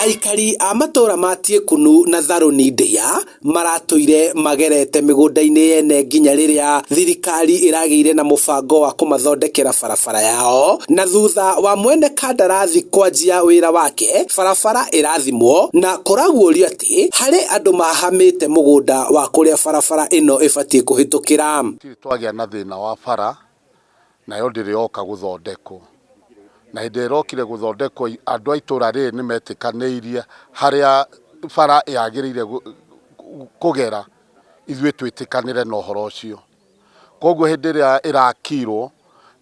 Aikari a matora ma Tiekunu na Tharuni Ndia maratuire magerete migunda-ini yene nginya riria thirikari irageire na mubango wa kumathondekera barabara yao, na thutha wa mwene kandarathi kwanjia wira wake barabara irathimwo na kuraguorio ati hari andu mahamite mugunda wa kuria barabara ino ibatie kuhitukira. Twagia na thina wa bara nayo ndirioka guthondekwo na hindi irokire guthondekwo andu a itura riri ni metikaniirie haria bara yagiriire kugera ithuĩ twitikanire na uhoro ucio. Koguo hindi iria irakirwo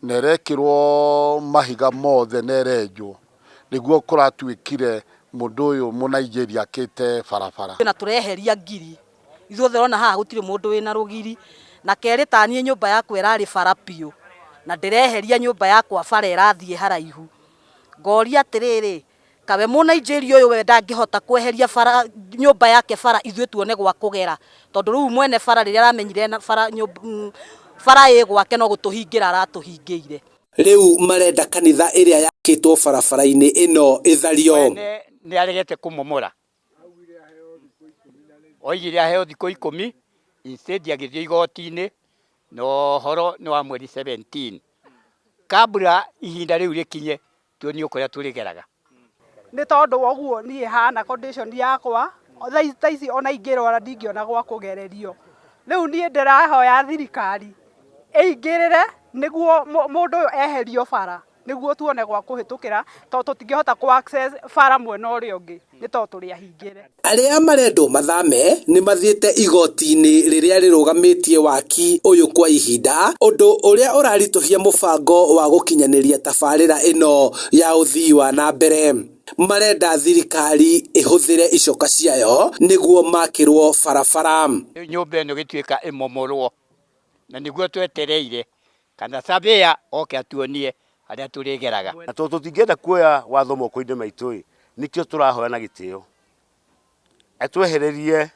na irekirwo mahiga mothe na irenjwo niguo kuratuikire mundu uyu Munigeria akite barabara na tureheria ngiri ithuothe rona haha gutire mundu wina rugiri na keri tanie nyumba yakwa irari bara piu na ndireheria nyumba yakwa bara irathie haraihu. Ngoria atiriri kawe Munigeria uyu we ndangihota kweheria bara nyumba yake bara ithuĩ tuone gwa kugera tondu riu mwene bara riria aramenyire na bara gwake no gutuhingira aratuhingiire. Riu marenda kanitha iria yakitwo barabara-ini ino ithario. Ni aregete kumomora oigire aheo thikũ 10 instead agithie igoti-ini no horo ni wa mweri 17 kabla ihinda riu rikinye tuoni ukuria turigeraga. Ni tondu woguo nie hana condition yakwa thaici ona ingirwara ndingiona gwa kugererio. Riu nie ndirahoya thirikari ingirire niguo mundu eherio bara niguo tuone gwa kuhitukira tondu tutingihota ku access bara mwena uria ungi ni tondu turi ahingire. Aria marendo mathame ni mathiete igoti-ini riria rirugamitie waki uyu kwa ihinda, undu uria urarituhia mubango wa gukinyaniria tabarira ino ya uthii wa na mbere. Marenda thirikari ihuthire icoka ciayo niguo makirwo barabara. Nyumba ino gituika imomorwo na niguo twetereire kana sabia oke atuonie aria turigeraga. Na tutingenda kuoya watho moko-ini maitu nikio turahoya na gitio atwehererie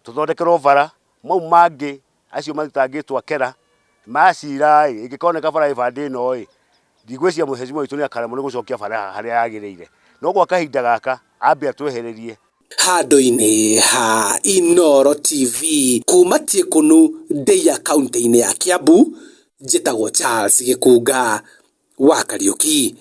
tuthondekerwo bara mau mangi acio matangitwo akera macira ingikoneka bara ibande ino ndigwiciria muheshimiwa witu ni akaremwo ni gucokia bara haria yagiriire no gwa kahinda gaka ambe atwehererie. Handu-ini ha Inooro TV kuma Tiekunu Ndeia kaunti-ini ya Kiambu, njitagwo Charles Gikunga wa Kariuki.